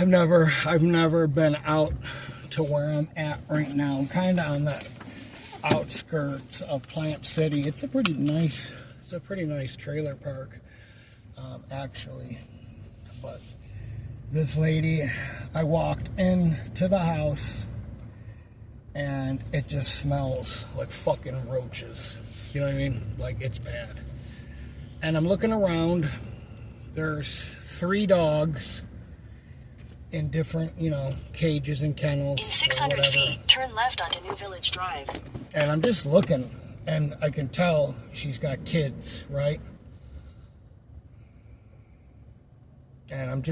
I've never been out to where I'm at right now. I'm kind of on the outskirts of Plant City. It's a pretty nice trailer park, actually. But this lady, I walked into the house and it just smells like fucking roaches. You know what I mean? Like, it's bad. And I'm looking around. There's 3 dogs in different, cages and kennels. In 600 feet, turn left onto New Village Drive. And I'm just looking, and I can tell she's got kids, right? And I'm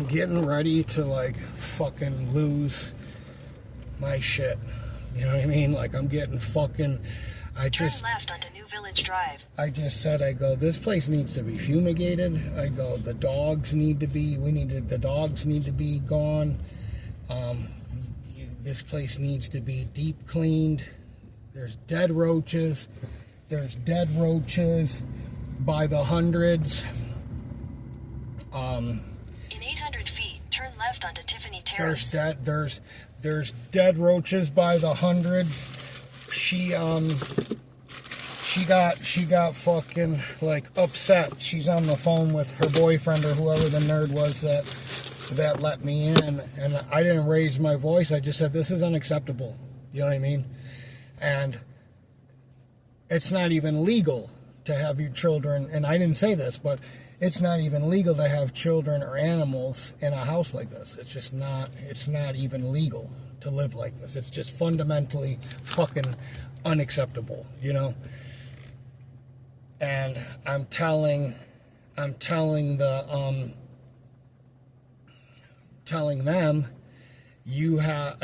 getting ready to, like, fucking lose my shit. You know what I mean? Like, I'm getting fucking... Turn left onto New Village Drive. I just said, this place needs to be fumigated. I go, the dogs need to be gone. This place needs to be deep cleaned. There's dead roaches. There's dead roaches by the hundreds. In 800 feet, turn left onto Tiffany Terrace. There's dead roaches by the hundreds. She got fucking, like, upset. She's on the phone with her boyfriend or whoever the nerd was that let me in, and I didn't raise my voice. I just said, this is unacceptable. You know what I mean? And it's not even legal to have your children, and I didn't say this, but it's not even legal to have children or animals in a house like this. It's not even legal to live like this. It's just fundamentally fucking unacceptable, And I'm telling them, you have,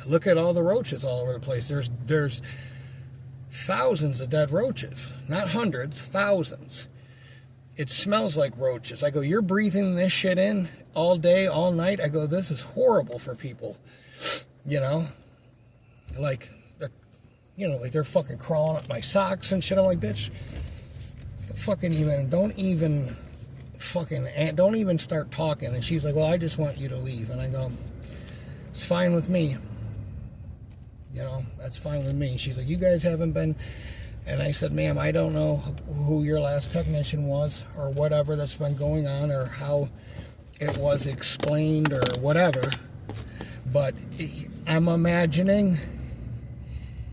look at all the roaches all over the place. There's thousands of dead roaches, not hundreds, thousands. It smells like roaches. I go, you're breathing this shit in all day, all night. I go, this is horrible for people, like they're fucking crawling up my socks and shit. I'm like, bitch, don't even start talking. And she's like, well, I just want you to leave. And I go, it's fine with me. That's fine with me. She's like, you guys haven't been. And I said, ma'am, I don't know who your last technician was or whatever that's been going on or how it was explained or whatever. But I'm imagining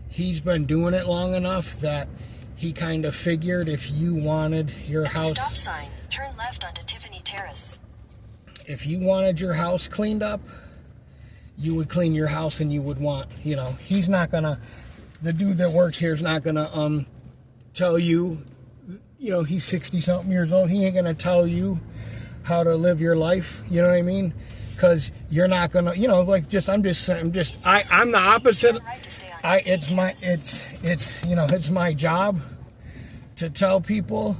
he's been doing it long enough that he kind of figured if you wanted your house... Stop sign. Turn left onto Tiffany Terrace. If you wanted your house cleaned up, you would clean your house and you would want, he's not going to... The dude that works here is not going to tell you, he's 60-something years old. He ain't going to tell you how to live your life. You know what I mean? Because you're not going to, I'm the opposite. It's my job to tell people.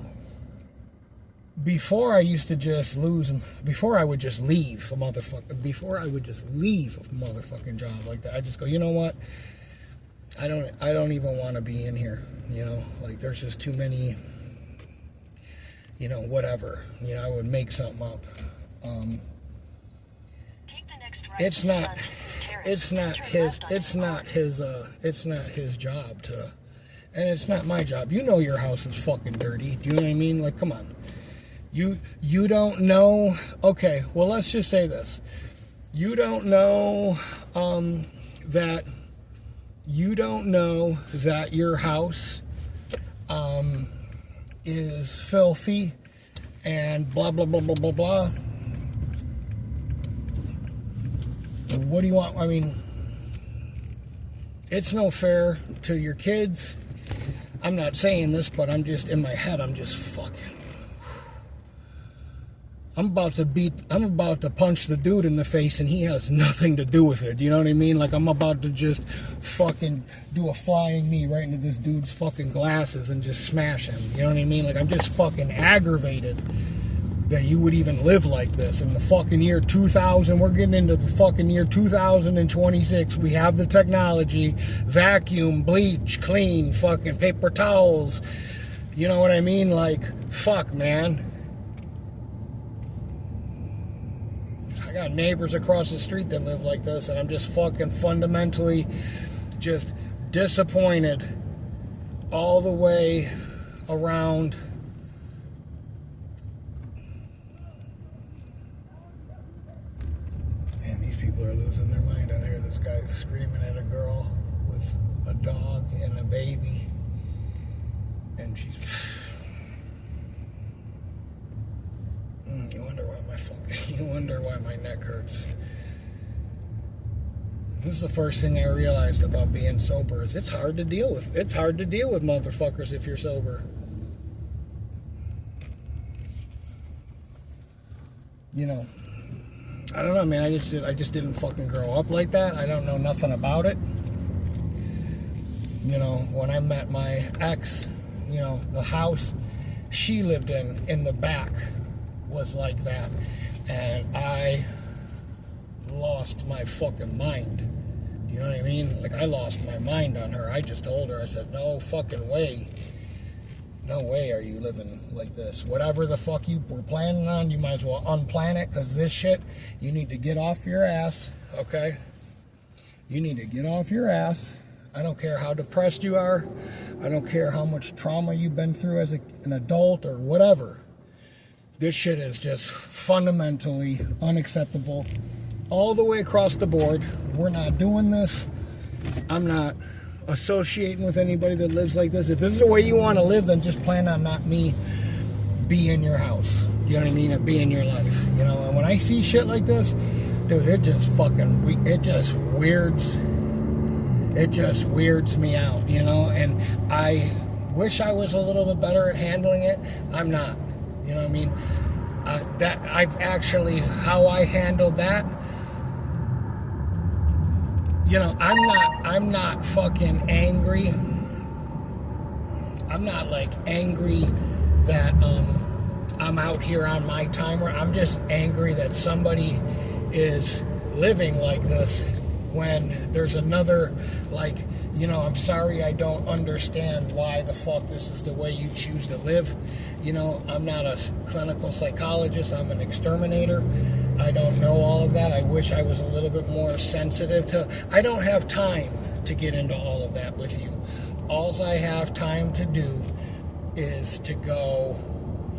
Before I used to just before I would just leave a motherfucking job like that, I just go, you know what? I don't even want to be in here, there's just too many, whatever, I would make something up. Take the next right it's not his job to, and it's not my job. Your house is fucking dirty. Do you know what I mean? Like, come on. You don't know, okay, well, let's just say this. You don't know, that your house is filthy and blah, blah, blah, blah, blah, blah. What do you want? It's no fair to your kids. I'm not saying this, but I'm just, in my head, I'm about to punch the dude in the face and he has nothing to do with it. You know what I mean? Like, I'm about to just fucking do a flying knee right into this dude's fucking glasses and just smash him. You know what I mean? Like, I'm just fucking aggravated that you would even live like this in the fucking year 2000. We're getting into the fucking year 2026. We have the technology, vacuum, bleach, clean, fucking paper towels. You know what I mean? Like, fuck, man. I got neighbors across the street that live like this, and I'm just fucking fundamentally just disappointed all the way around. Man, these people are losing their mind out here. This guy's screaming at a girl with a dog and a baby, and she's... You wonder why my neck hurts. This is the first thing I realized about being sober is it's hard to deal with. It's hard to deal with motherfuckers if you're sober. You know, I don't know, man. I just didn't fucking grow up like that. I don't know nothing about it. You know, when I met my ex, you know, the house she lived in the back was like that, and I lost my fucking mind. You know what I mean? Like, I lost my mind on her. I just told her, I said, no fucking way. No way are you living like this. Whatever the fuck you were planning on, you might as well unplan it, because this shit, you need to get off your ass, okay? You need to get off your ass. I don't care how depressed you are. I don't care how much trauma you've been through as an adult or whatever. This shit is just fundamentally unacceptable all the way across the board. We're not doing this. I'm not associating with anybody that lives like this. If this is the way you want to live, then just plan on not me be in your house. You know what I mean? Or be in your life. You know, and when I see shit like this, dude, it just weirds me out, you know? And I wish I was a little bit better at handling it. I'm not. You know what I mean? How I handled that, you know, I'm not fucking angry. I'm not like angry that I'm out here on my timer. I'm just angry that somebody is living like this when there's another, like, you know, I'm sorry, I don't understand why the fuck this is the way you choose to live. You know, I'm not a clinical psychologist. I'm an exterminator. I don't know all of that. I wish I was a little bit more sensitive to... I don't have time to get into all of that with you. All I have time to do is to go,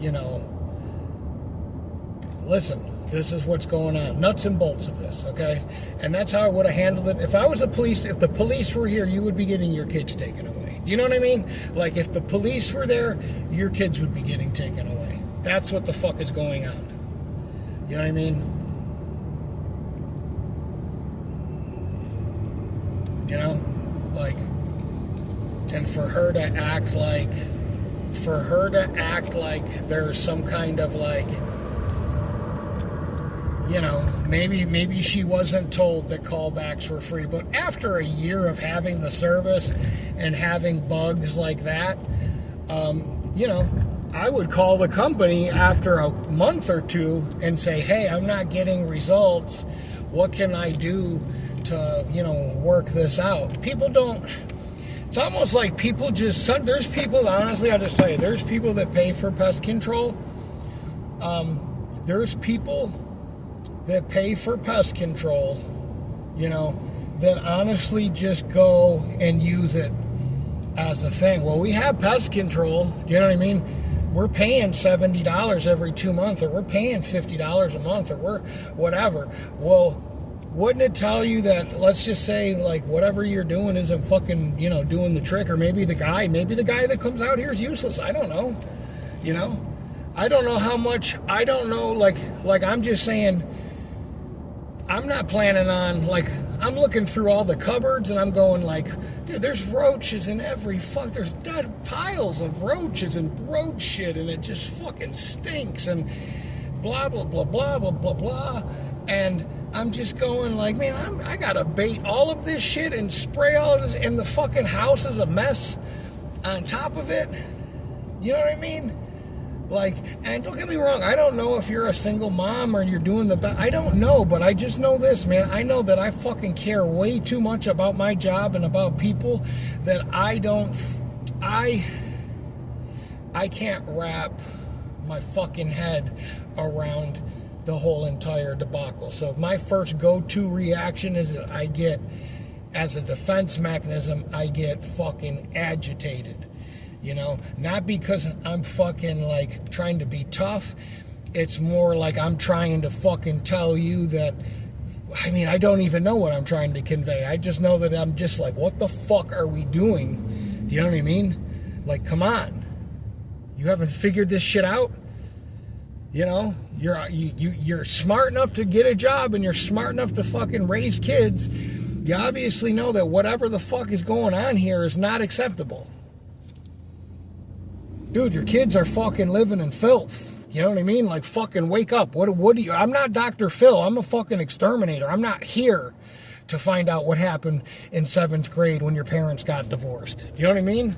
you know, listen, this is what's going on. Nuts and bolts of this, okay? And that's how I would have handled it. If the police were here, you would be getting your kids taken away. You know what I mean? Like, if the police were there, your kids would be getting taken away. That's what the fuck is going on. You know what I mean? You know? Like, and for her to act like there's some kind of, like, you know, maybe she wasn't told that callbacks were free, but after a year of having the service and having bugs like that, you know, I would call the company after a month or two and say, hey, I'm not getting results. What can I do to, you know, work this out? People don't... It's almost like people just... There's people, honestly, I'll just tell you, there's people that pay for pest control. There's people that pay for pest control, you know, that honestly just go and use it as a thing. Well, we have pest control, you know what I mean? We're paying $70 every 2 months, or we're paying $50 a month, or we're whatever. Well, wouldn't it tell you that, let's just say, like, whatever you're doing isn't fucking, you know, doing the trick, or maybe the guy that comes out here is useless. I don't know, you know? I don't know how much, I don't know, like I'm just saying, I'm not planning on, like, I'm looking through all the cupboards and I'm going like, dude, there's roaches in there's dead piles of roaches and roach shit, and it just fucking stinks, and blah, blah, blah, blah, blah, blah, blah. And I'm just going like, man, I gotta bait all of this shit and spray all of this, and the fucking house is a mess on top of it. You know what I mean? Like, and don't get me wrong, I don't know if you're a single mom or you're doing the best. I don't know, but I just know this, man. I know that I fucking care way too much about my job and about people that I can't wrap my fucking head around the whole entire debacle. So my first go-to reaction is that I get, as a defense mechanism, I get fucking agitated. You know, not because I'm fucking like trying to be tough. It's more like I'm trying to fucking tell you that, I mean, I don't even know what I'm trying to convey. I just know that I'm just like, what the fuck are we doing? You know what I mean? Like, come on. You haven't figured this shit out? You know, you're smart enough to get a job and you're smart enough to fucking raise kids. You obviously know that whatever the fuck is going on here is not acceptable. Dude, your kids are fucking living in filth. You know what I mean? Like, fucking wake up. What do you... I'm not Dr. Phil. I'm a fucking exterminator. I'm not here to find out what happened in 7th grade when your parents got divorced. You know what I mean?